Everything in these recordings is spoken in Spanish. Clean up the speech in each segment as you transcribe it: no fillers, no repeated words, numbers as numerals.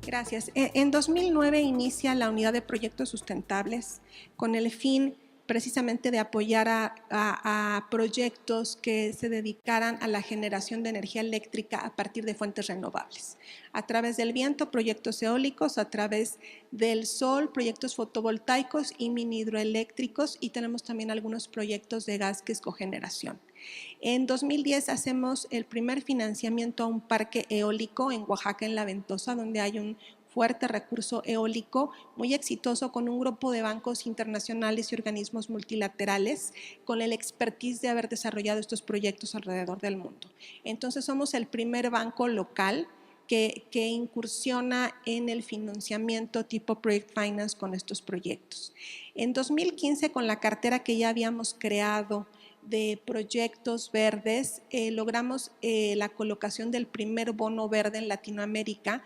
Gracias. En 2009 inicia la Unidad de Proyectos Sustentables con el fin precisamente de apoyar a proyectos que se dedicaran a la generación de energía eléctrica a partir de fuentes renovables. A través del viento, proyectos eólicos, a través del sol, proyectos fotovoltaicos y mini hidroeléctricos, y tenemos también algunos proyectos de gas que es cogeneración. En 2010 hacemos el primer financiamiento a un parque eólico en Oaxaca, en La Ventosa, donde hay un fuerte recurso eólico muy exitoso con un grupo de bancos internacionales y organismos multilaterales con el expertise de haber desarrollado estos proyectos alrededor del mundo. Entonces somos el primer banco local que incursiona en el financiamiento tipo Project Finance con estos proyectos. En 2015, con la cartera que ya habíamos creado de proyectos verdes, logramos la colocación del primer bono verde en Latinoamérica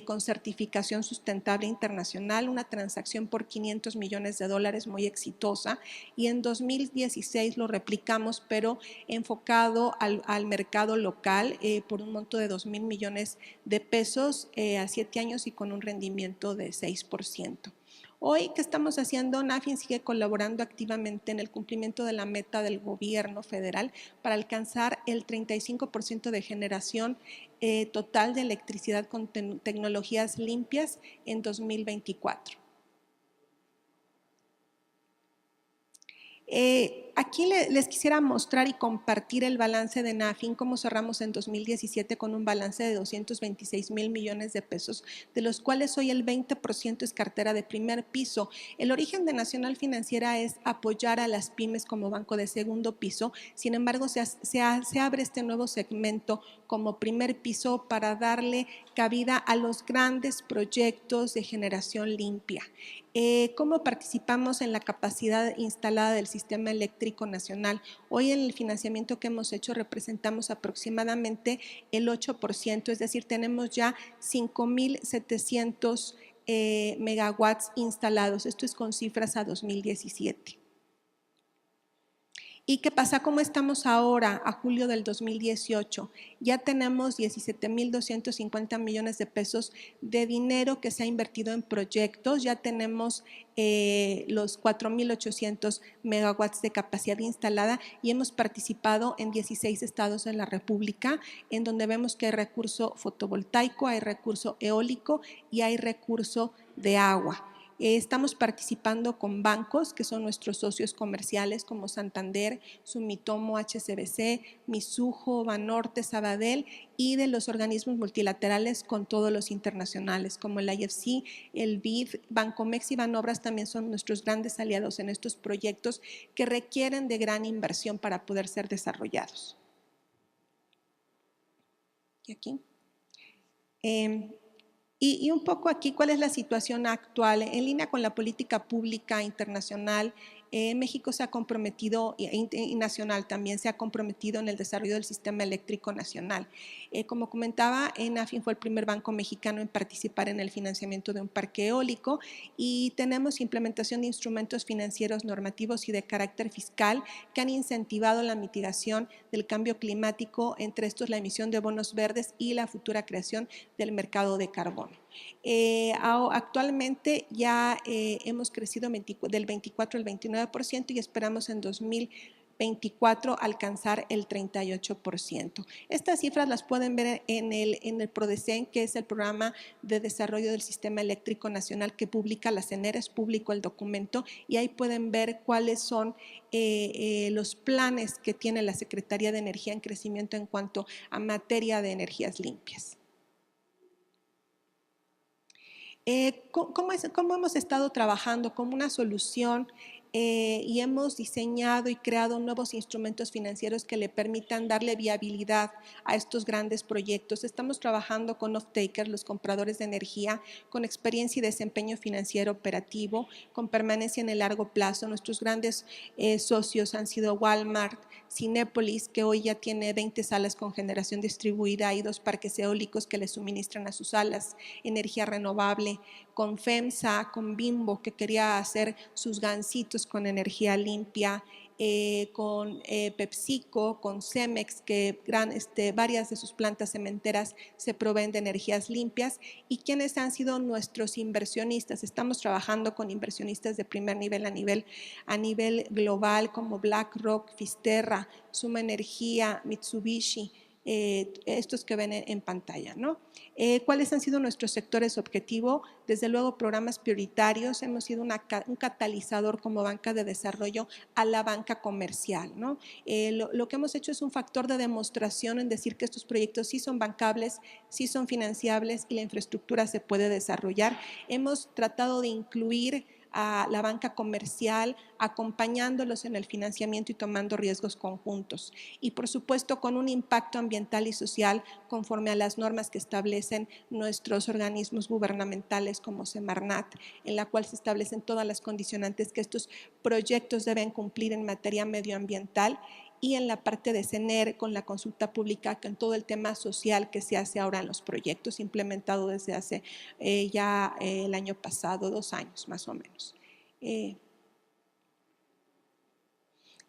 con certificación sustentable internacional, una transacción por $500 millones muy exitosa, y en 2016 lo replicamos, pero enfocado al mercado local por un monto de $2,000 millones a 7 años y con un rendimiento de 6%. Hoy, ¿qué estamos haciendo? NAFIN sigue colaborando activamente en el cumplimiento de la meta del gobierno federal para alcanzar el 35% de generación total de electricidad con tecnologías limpias en 2024. Aquí les quisiera mostrar y compartir el balance de NAFIN, cómo cerramos en 2017 con un balance de 226,000 millones de pesos, de los cuales hoy el 20% es cartera de primer piso. El origen de Nacional Financiera es apoyar a las pymes como banco de segundo piso, sin embargo se abre este nuevo segmento como primer piso para darle cabida a los grandes proyectos de generación limpia. ¿Cómo participamos en la capacidad instalada del sistema eléctrico nacional? Hoy en el financiamiento que hemos hecho representamos aproximadamente el 8%, es decir, tenemos ya 5,700 megawatts instalados. Esto es con cifras a 2017. ¿Y qué pasa? ¿Cómo estamos ahora, a julio del 2018? Ya tenemos 17,250 millones de pesos de dinero que se ha invertido en proyectos, ya tenemos los 4,800 megawatts de capacidad instalada y hemos participado en 16 estados de la República, en donde vemos que hay recurso fotovoltaico, hay recurso eólico y hay recurso de agua. Estamos participando con bancos que son nuestros socios comerciales como Santander, Sumitomo, HSBC, Mizuho, Banorte, Sabadell, y de los organismos multilaterales con todos los internacionales como el IFC, el BID, Bancomex y Banobras también son nuestros grandes aliados en estos proyectos que requieren de gran inversión para poder ser desarrollados. ¿Y aquí? Y un poco aquí, ¿cuál es la situación actual? En línea con la política pública internacional, México se ha comprometido, y nacional también, se ha comprometido en el desarrollo del sistema eléctrico nacional. Como comentaba, NAFIN fue el primer banco mexicano en participar en el financiamiento de un parque eólico y tenemos implementación de instrumentos financieros normativos y de carácter fiscal que han incentivado la mitigación del cambio climático, entre estos la emisión de bonos verdes y la futura creación del mercado de carbono. Actualmente ya hemos crecido del 24 al 29% y esperamos en 2024 alcanzar el 38%. Estas cifras las pueden ver en el PRODECEN, que es el Programa de Desarrollo del Sistema Eléctrico Nacional que publica la CENER, es público el documento, y ahí pueden ver cuáles son los planes que tiene la Secretaría de Energía en crecimiento en cuanto a materia de energías limpias. ¿Cómo hemos estado trabajando como una solución y hemos diseñado y creado nuevos instrumentos financieros que le permitan darle viabilidad a estos grandes proyectos? Estamos trabajando con off-takers, los compradores de energía, con experiencia y desempeño financiero operativo, con permanencia en el largo plazo. Nuestros grandes socios han sido Walmart, Cinépolis, que hoy ya tiene 20 salas con generación distribuida y 2 parques eólicos que le suministran a sus salas energía renovable, con FEMSA, con Bimbo, que quería hacer sus gansitos con energía limpia, con PepsiCo, con Cemex, que varias de sus plantas cementeras se proveen de energías limpias, y quienes han sido nuestros inversionistas. Estamos trabajando con inversionistas de primer nivel a nivel global, como BlackRock, Fisterra, Suma Energía, Mitsubishi, estos que ven en pantalla, ¿no? ¿Cuáles han sido nuestros sectores objetivo? Desde luego, programas prioritarios. Hemos sido un catalizador como banca de desarrollo a la banca comercial, ¿no? Lo que hemos hecho es un factor de demostración en decir que estos proyectos sí son bancables, sí son financiables y la infraestructura se puede desarrollar. Hemos tratado de incluir a la banca comercial, acompañándolos en el financiamiento y tomando riesgos conjuntos. Y por supuesto con un impacto ambiental y social conforme a las normas que establecen nuestros organismos gubernamentales como Semarnat, en la cual se establecen todas las condicionantes que estos proyectos deben cumplir en materia medioambiental, y en la parte de CENER con la consulta pública, con todo el tema social que se hace ahora en los proyectos, implementado desde hace el año pasado, 2 años más o menos.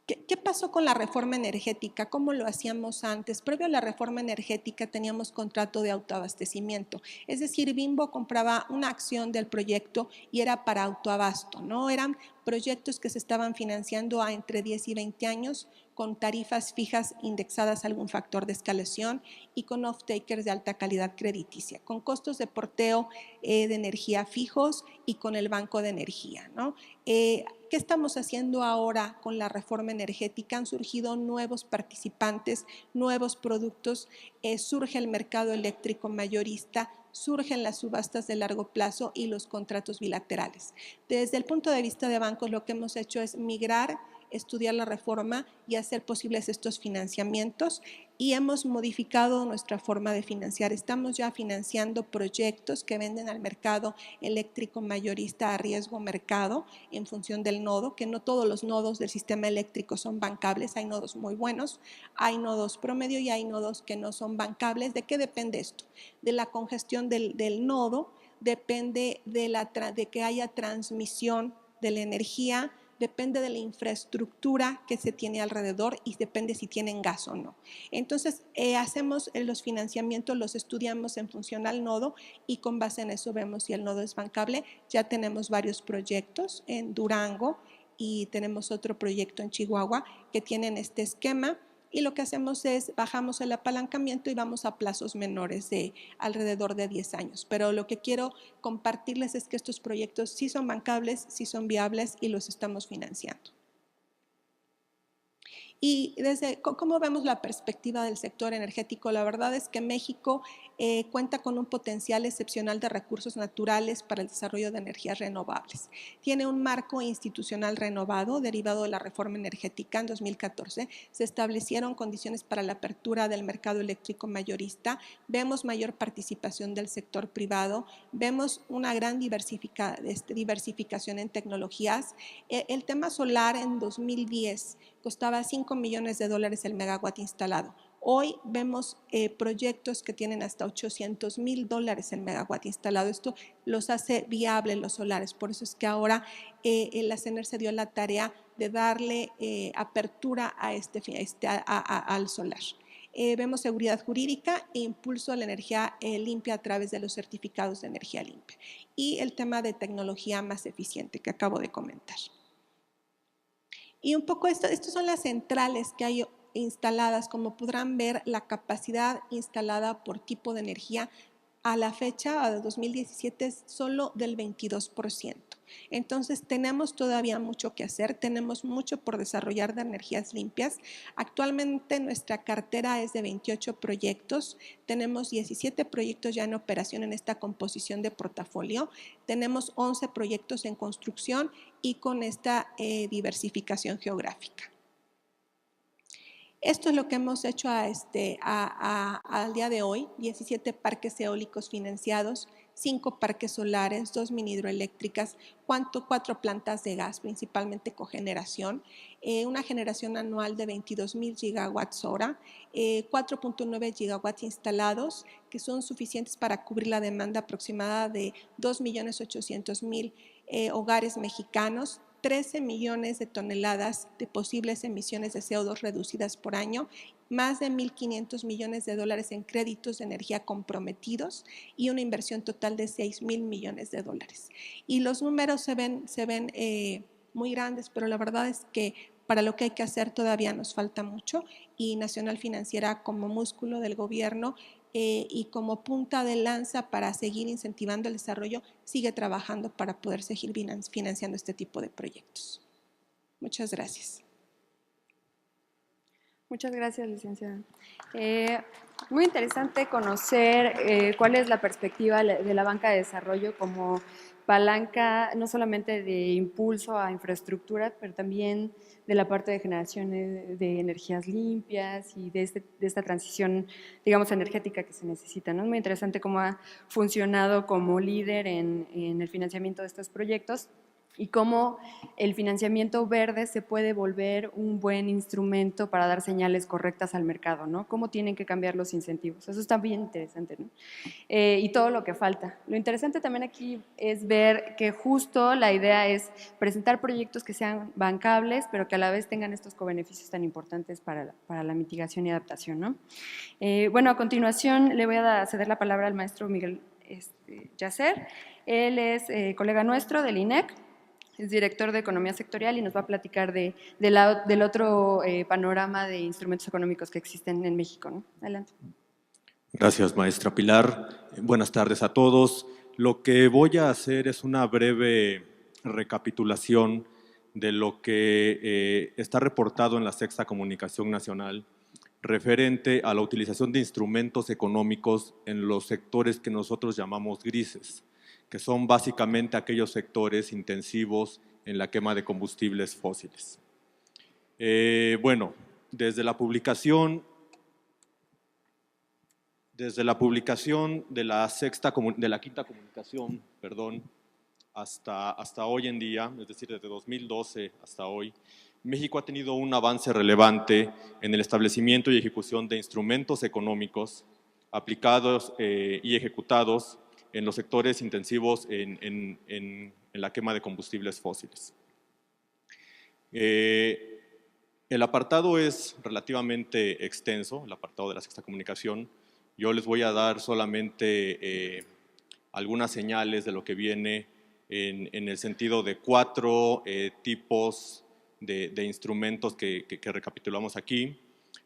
¿Qué pasó con la reforma energética? ¿Cómo lo hacíamos antes? Previo a la reforma energética teníamos contrato de autoabastecimiento, es decir, Bimbo compraba una acción del proyecto y era para autoabasto, ¿no? Eran proyectos que se estaban financiando a entre 10 y 20 años con tarifas fijas indexadas a algún factor de escalación y con off-takers de alta calidad crediticia, con costos de porteo de energía fijos y con el banco de energía, ¿no? ¿Qué estamos haciendo ahora con la reforma energética? Han surgido nuevos participantes, nuevos productos, surge el mercado eléctrico mayorista, surgen las subastas de largo plazo y los contratos bilaterales. Desde el punto de vista de bancos, lo que hemos hecho es migrar, estudiar la reforma y hacer posibles estos financiamientos, y hemos modificado nuestra forma de financiar. Estamos ya financiando proyectos que venden al mercado eléctrico mayorista a riesgo mercado en función del nodo, que no todos los nodos del sistema eléctrico son bancables. Hay nodos muy buenos, hay nodos promedio y hay nodos que no son bancables. ¿De qué depende esto? De la congestión del nodo, depende de que haya transmisión de la energía, depende de la infraestructura que se tiene alrededor y depende si tienen gas o no. Entonces, hacemos los financiamientos, los estudiamos en función al nodo y con base en eso vemos si el nodo es bancable. Ya tenemos varios proyectos en Durango y tenemos otro proyecto en Chihuahua que tienen este esquema, y lo que hacemos es bajamos el apalancamiento y vamos a plazos menores de alrededor de 10 años. Pero lo que quiero compartirles es que estos proyectos sí son bancables, sí son viables y los estamos financiando. Y desde cómo vemos la perspectiva del sector energético, la verdad es que México cuenta con un potencial excepcional de recursos naturales para el desarrollo de energías renovables. Tiene un marco institucional renovado derivado de la reforma energética en 2014. Se establecieron condiciones para la apertura del mercado eléctrico mayorista. Vemos mayor participación del sector privado. Vemos una gran diversificación en tecnologías. El tema solar en 2010 costaba $5 millones el megawatt instalado. Hoy vemos proyectos que tienen hasta $800,000 el megawatt instalado. Esto los hace viables los solares. Por eso es que ahora la CENER se dio la tarea de darle apertura a al solar. Vemos seguridad jurídica e impulso a la energía limpia a través de los certificados de energía limpia. Y el tema de tecnología más eficiente que acabo de comentar. Y un poco estas son las centrales que hay instaladas. Como podrán ver, la capacidad instalada por tipo de energía a la fecha de 2017 es solo del 22%. Entonces tenemos todavía mucho que hacer, tenemos mucho por desarrollar de energías limpias. Actualmente nuestra cartera es de 28 proyectos, tenemos 17 proyectos ya en operación en esta composición de portafolio, tenemos 11 proyectos en construcción y con esta diversificación geográfica. Esto es lo que hemos hecho al día de hoy: 17 parques eólicos financiados, 5 parques solares, 2 mini hidroeléctricas, 4 plantas de gas, principalmente cogeneración, una generación anual de 22,000 gigawatts hora, 4.9 gigawatts instalados, que son suficientes para cubrir la demanda aproximada de 2,800,000 hogares mexicanos. 13 millones de toneladas de posibles emisiones de CO2 reducidas por año, más de 1.500 millones de dólares en créditos de energía comprometidos y una inversión total de 6.000 millones de dólares. Y los números se ven muy grandes, pero la verdad es que para lo que hay que hacer todavía nos falta mucho, y Nacional Financiera, como músculo del gobierno y como punta de lanza para seguir incentivando el desarrollo, sigue trabajando para poder seguir financiando este tipo de proyectos. Muchas gracias. Muchas gracias, licenciada. Muy interesante conocer cuál es la perspectiva de la banca de desarrollo como palanca no solamente de impulso a infraestructura, pero también de la parte de generación de energías limpias y de esta transición, digamos, energética que se necesita, ¿no? Es muy interesante cómo ha funcionado como líder en el financiamiento de estos proyectos y cómo el financiamiento verde se puede volver un buen instrumento para dar señales correctas al mercado, ¿no? Cómo tienen que cambiar los incentivos. Eso está bien interesante, ¿no? Y todo lo que falta. Lo interesante también aquí es ver que justo la idea es presentar proyectos que sean bancables, pero que a la vez tengan estos cobeneficios tan importantes para la mitigación y adaptación, ¿no? Bueno, a continuación le voy a ceder la palabra al maestro Miguel Yacer. Él es colega nuestro del INEC. Es director de Economía Sectorial y nos va a platicar del otro panorama de instrumentos económicos que existen en México, ¿no? Adelante. Gracias, maestra Pilar. Buenas tardes a todos. Lo que voy a hacer es una breve recapitulación de lo que está reportado en la Sexta Comunicación Nacional referente a la utilización de instrumentos económicos en los sectores que nosotros llamamos grises, que son básicamente aquellos sectores intensivos en la quema de combustibles fósiles. Bueno, desde la publicación de la quinta comunicación, hasta hoy en día, es decir, desde 2012 hasta hoy, México ha tenido un avance relevante en el establecimiento y ejecución de instrumentos económicos aplicados y ejecutados en los sectores intensivos en la quema de combustibles fósiles. El apartado es relativamente extenso, el apartado de la Sexta Comunicación. Yo les voy a dar solamente algunas señales de lo que viene en el sentido de 4 tipos de instrumentos que recapitulamos aquí.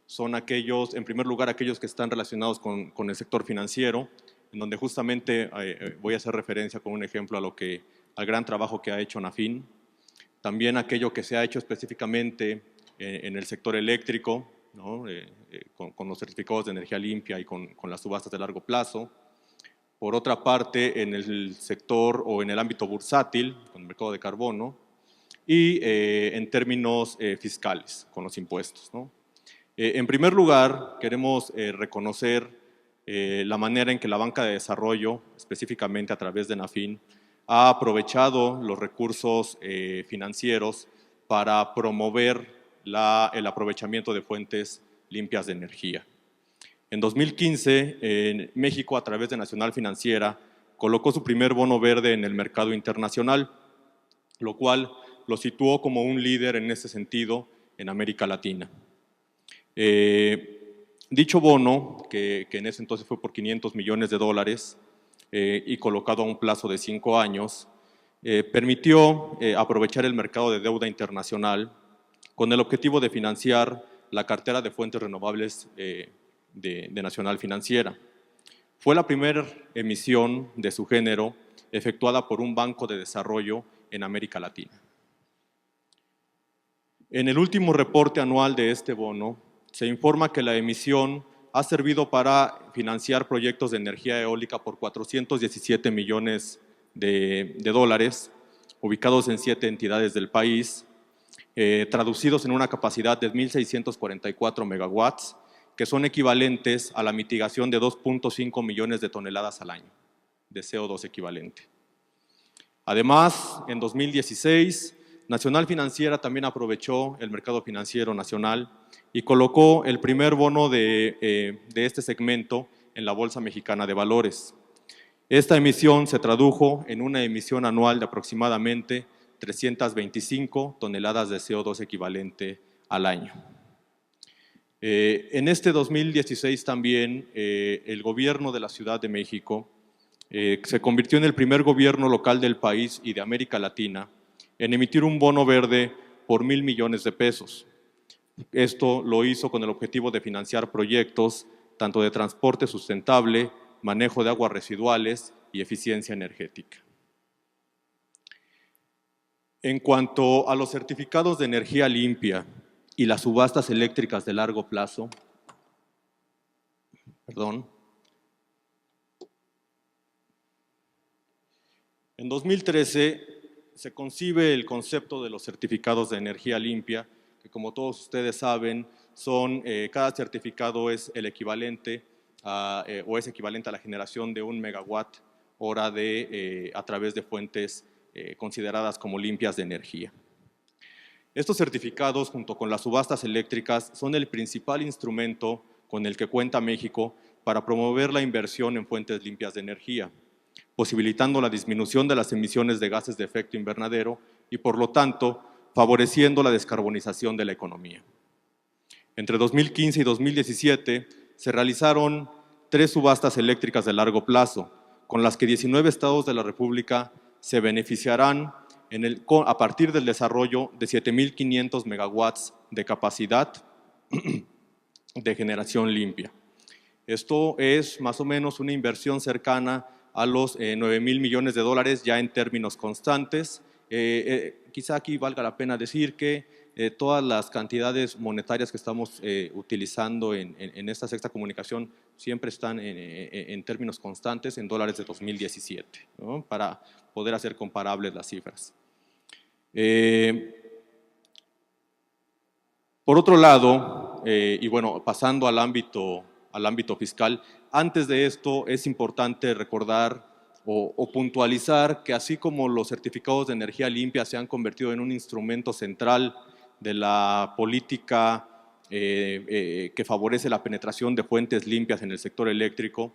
Son aquellos, en primer lugar, aquellos que están relacionados con el sector financiero, en donde justamente voy a hacer referencia con un ejemplo al gran trabajo que ha hecho NAFIN. También aquello que se ha hecho específicamente en el sector eléctrico, ¿no? Con los certificados de energía limpia y con las subastas de largo plazo. Por otra parte, en el sector o en el ámbito bursátil, con el mercado de carbono, y en términos fiscales, con los impuestos, ¿no? En primer lugar, queremos reconocer la manera en que la banca de desarrollo, específicamente a través de NAFIN, ha aprovechado los recursos financieros para promover el aprovechamiento de fuentes limpias de energía. En 2015, México, a través de Nacional Financiera, colocó su primer bono verde en el mercado internacional, lo cual lo situó como un líder en ese sentido en América Latina. Dicho bono, que en ese entonces fue por 500 millones de dólares y colocado a un plazo de 5 años, permitió aprovechar el mercado de deuda internacional con el objetivo de financiar la cartera de fuentes renovables de Nacional Financiera. Fue la primera emisión de su género efectuada por un banco de desarrollo en América Latina. En el último reporte anual de este bono, se informa que la emisión ha servido para financiar proyectos de energía eólica por 417 millones de dólares, ubicados en 7 entidades del país, traducidos en una capacidad de 1.644 megawatts, que son equivalentes a la mitigación de 2.5 millones de toneladas al año de CO2 equivalente. Además, en 2016, Nacional Financiera también aprovechó el mercado financiero nacional y colocó el primer bono de este segmento en la Bolsa Mexicana de Valores. Esta emisión se tradujo en una emisión anual de aproximadamente 325 toneladas de CO2 equivalente al año. En este 2016 también el gobierno de la Ciudad de México se convirtió en el primer gobierno local del país y de América Latina en emitir un bono verde por 1,000 millones de pesos. Esto lo hizo con el objetivo de financiar proyectos tanto de transporte sustentable, manejo de aguas residuales y eficiencia energética. En cuanto a los certificados de energía limpia y las subastas eléctricas de largo plazo, en 2013 se concibe el concepto de los certificados de energía limpia, que como todos ustedes saben, cada certificado es el equivalente o es equivalente a la generación de 1 megawatt hora a través de fuentes consideradas como limpias de energía. Estos certificados, junto con las subastas eléctricas, son el principal instrumento con el que cuenta México para promover la inversión en fuentes limpias de energía, posibilitando la disminución de las emisiones de gases de efecto invernadero y, por lo tanto, favoreciendo la descarbonización de la economía. Entre 2015 y 2017 se realizaron 3 subastas eléctricas de largo plazo, con las que 19 estados de la República se beneficiarán a partir del desarrollo de 7,500 megawatts de capacidad de generación limpia. Esto es más o menos una inversión cercana a los 9,000 millones de dólares ya en términos constantes. Quizá aquí valga la pena decir que todas las cantidades monetarias que estamos utilizando en esta sexta comunicación siempre están en términos constantes en dólares de 2017, ¿no? Para poder hacer comparables las cifras. Por otro lado, y bueno, pasando al ámbito fiscal, antes de esto es importante recordar o puntualizar que así como los certificados de energía limpia se han convertido en un instrumento central de la política que favorece la penetración de fuentes limpias en el sector eléctrico,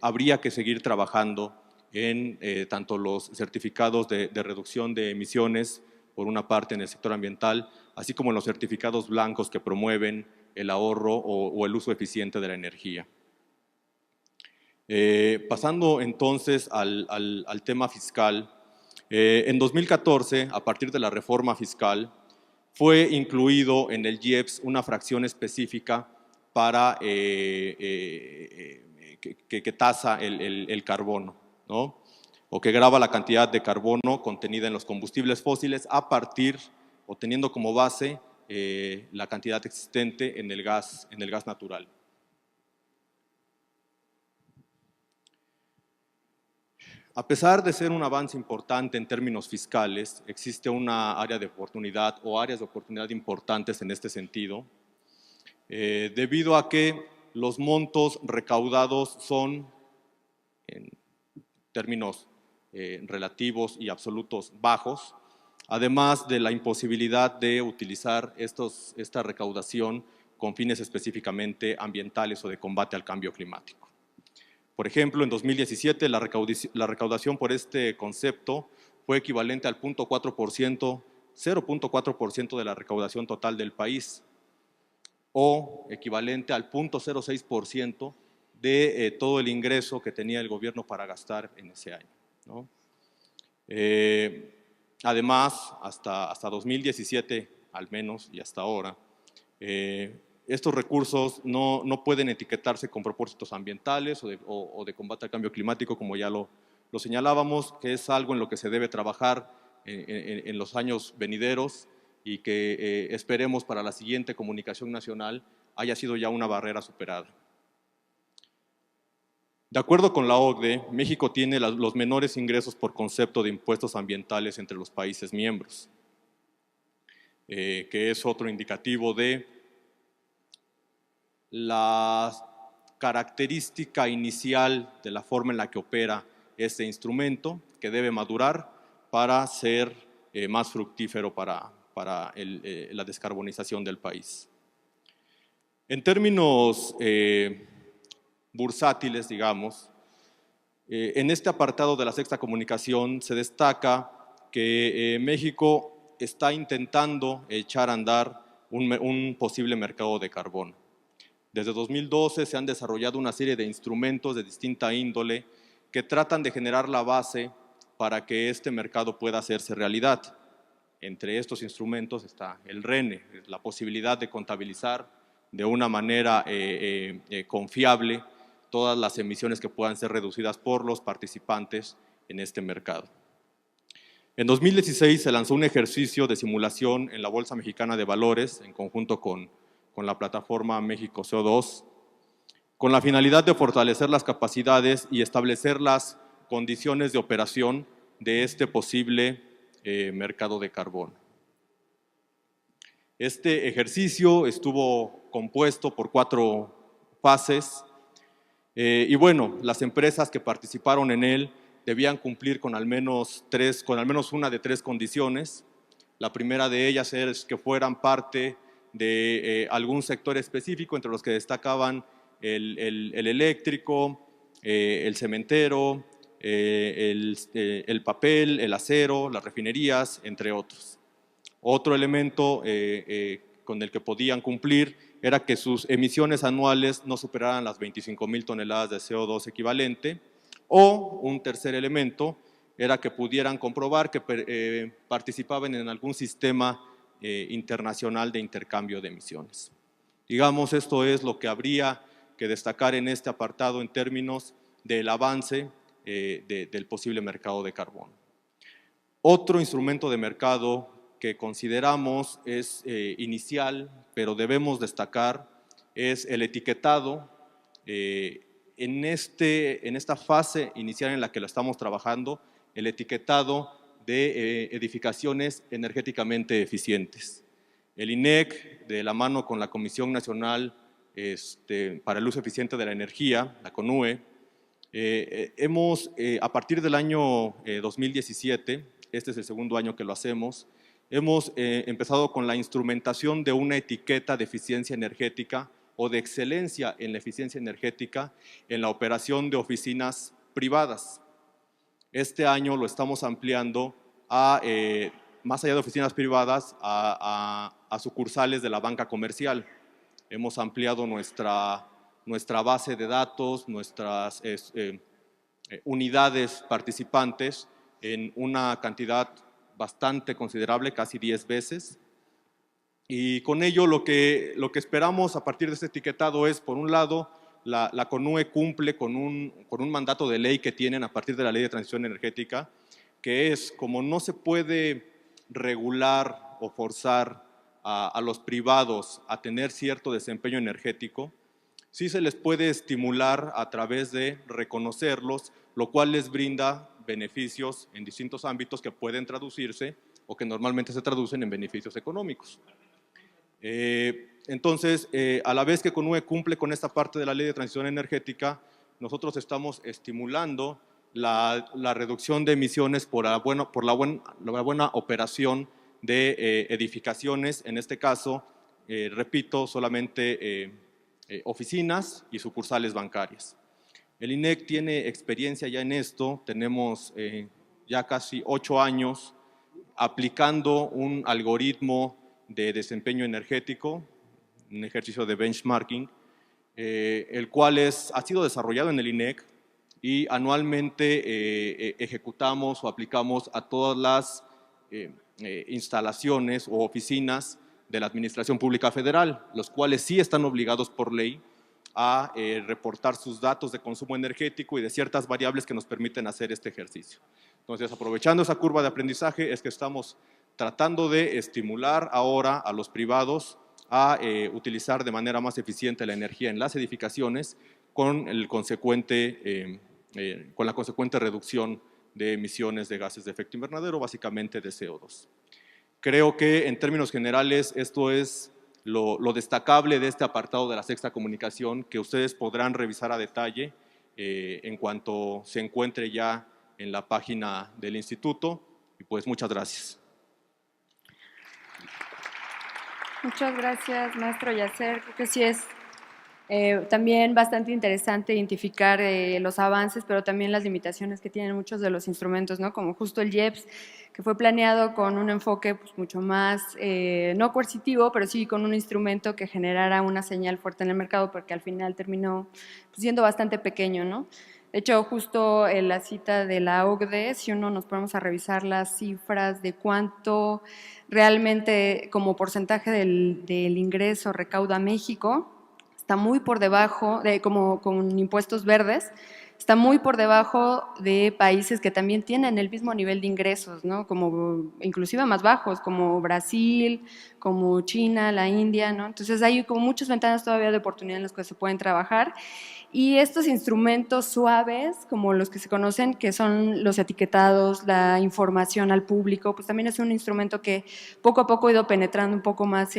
habría que seguir trabajando en tanto los certificados de reducción de emisiones, por una parte en el sector ambiental, así como en los certificados blancos que promueven el ahorro o el uso eficiente de la energía. Pasando entonces al tema fiscal, en 2014, a partir de la reforma fiscal, fue incluido en el IEPS una fracción específica para que tasa el carbono, ¿no? O que grava la cantidad de carbono contenida en los combustibles fósiles a partir o teniendo como base la cantidad existente en el gas natural. A pesar de ser un avance importante en términos fiscales, existe una área de oportunidad o áreas de oportunidad importantes en este sentido, debido a que los montos recaudados son, en términos relativos y absolutos, bajos, además de la imposibilidad de utilizar esta recaudación con fines específicamente ambientales o de combate al cambio climático. Por ejemplo, en 2017 la recaudación por este concepto fue equivalente al 0.4% de la recaudación total del país, o equivalente al 0.06% de todo el ingreso que tenía el gobierno para gastar en ese año, ¿no? Además, hasta 2017 al menos y hasta ahora, estos recursos no pueden etiquetarse con propósitos ambientales o de combate al cambio climático, como ya lo señalábamos, que es algo en lo que se debe trabajar en los años venideros y que esperemos para la siguiente comunicación nacional haya sido ya una barrera superada. De acuerdo con la OCDE, México tiene los menores ingresos por concepto de impuestos ambientales entre los países miembros, que es otro indicativo de la característica inicial de la forma en la que opera este instrumento, que debe madurar para ser más fructífero para la descarbonización del país. En términos bursátiles, digamos, en este apartado de la sexta comunicación se destaca que México está intentando echar a andar un posible mercado de carbón. Desde 2012 se han desarrollado una serie de instrumentos de distinta índole que tratan de generar la base para que este mercado pueda hacerse realidad. Entre estos instrumentos está el RENE, la posibilidad de contabilizar de una manera confiable todas las emisiones que puedan ser reducidas por los participantes en este mercado. En 2016 se lanzó un ejercicio de simulación en la Bolsa Mexicana de Valores en conjunto con la plataforma México CO2, con la finalidad de fortalecer las capacidades y establecer las condiciones de operación de este posible mercado de carbón. Este ejercicio estuvo compuesto por 4 fases y bueno, las empresas que participaron en él debían cumplir con al menos una de 3 condiciones. La primera de ellas es que fueran parte de algún sector específico, entre los que destacaban el eléctrico, el cementero, el papel, el acero, las refinerías, entre otros. Otro elemento con el que podían cumplir era que sus emisiones anuales no superaran las 25,000 toneladas de CO2 equivalente, o un tercer elemento era que pudieran comprobar que participaban en algún sistema internacional de intercambio de emisiones. Digamos, esto es lo que habría que destacar en este apartado en términos del avance del posible mercado de carbón. Otro instrumento de mercado que consideramos es inicial, pero debemos destacar, es el etiquetado. En esta fase inicial en la que lo estamos trabajando, el etiquetado de edificaciones energéticamente eficientes. El INEC, de la mano con la Comisión Nacional para el Uso Eficiente de la Energía, la CONUE, hemos, a partir del año 2017, este es el segundo año que lo hacemos, hemos empezado con la instrumentación de una etiqueta de eficiencia energética o de excelencia en la eficiencia energética en la operación de oficinas privadas. Este año lo estamos ampliando a, más allá de oficinas privadas, a sucursales de la banca comercial. Hemos ampliado nuestra base de datos, nuestras unidades participantes en una cantidad bastante considerable, casi 10 veces. Y con ello lo que esperamos a partir de este etiquetado es, por un lado, la CONUE cumple con un mandato de ley que tienen a partir de la Ley de Transición Energética, que es, como no se puede regular o forzar a los privados a tener cierto desempeño energético, sí se les puede estimular a través de reconocerlos, lo cual les brinda beneficios en distintos ámbitos que pueden traducirse o que normalmente se traducen en beneficios económicos. Entonces, a la vez que CONUE cumple con esta parte de la Ley de Transición Energética, nosotros estamos estimulando la reducción de emisiones por la buena operación de edificaciones, en este caso, repito, solamente oficinas y sucursales bancarias. El INEC tiene experiencia ya en esto, tenemos ya casi 8 años aplicando un algoritmo de desempeño energético, un ejercicio de benchmarking, el cual ha sido desarrollado en el INEC y anualmente ejecutamos o aplicamos a todas las instalaciones o oficinas de la Administración Pública Federal, los cuales sí están obligados por ley a reportar sus datos de consumo energético y de ciertas variables que nos permiten hacer este ejercicio. Entonces, aprovechando esa curva de aprendizaje, es que estamos tratando de estimular ahora a los privados a utilizar de manera más eficiente la energía en las edificaciones con la consecuente reducción de emisiones de gases de efecto invernadero, básicamente de CO2. Creo que en términos generales esto es lo destacable de este apartado de la Sexta Comunicación, que ustedes podrán revisar a detalle en cuanto se encuentre ya en la página del instituto. Y pues muchas gracias. Muchas gracias, maestro Yacer. Creo que sí es También bastante interesante identificar los avances, pero también las limitaciones que tienen muchos de los instrumentos, ¿no? Como justo el IEPS, que fue planeado con un enfoque pues, mucho más, no coercitivo, pero sí con un instrumento que generara una señal fuerte en el mercado, porque al final terminó pues, siendo bastante pequeño, ¿no? De hecho, justo en la cita de la OCDE, si uno nos ponemos a revisar las cifras de cuánto realmente como porcentaje del ingreso recauda México, está muy por debajo, como con impuestos verdes, está muy por debajo de países que también tienen el mismo nivel de ingresos, ¿no? Como inclusive más bajos, como Brasil, como China, la India, ¿no? Entonces hay como muchas ventanas todavía de oportunidad en las que se pueden trabajar. Y estos instrumentos suaves, como los que se conocen, que son los etiquetados, la información al público, pues también es un instrumento que poco a poco ha ido penetrando un poco más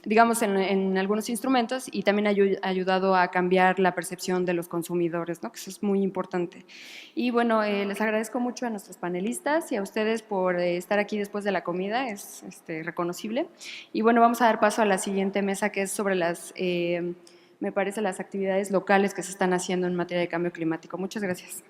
digamos, en algunos instrumentos y también ha ayudado a cambiar la percepción de los consumidores, ¿no? Que eso es muy importante. Y bueno, les agradezco mucho a nuestros panelistas y a ustedes por estar aquí después de la comida, es reconocible. Y bueno, vamos a dar paso a la siguiente mesa, que es sobre me parece, las actividades locales que se están haciendo en materia de cambio climático. Muchas gracias.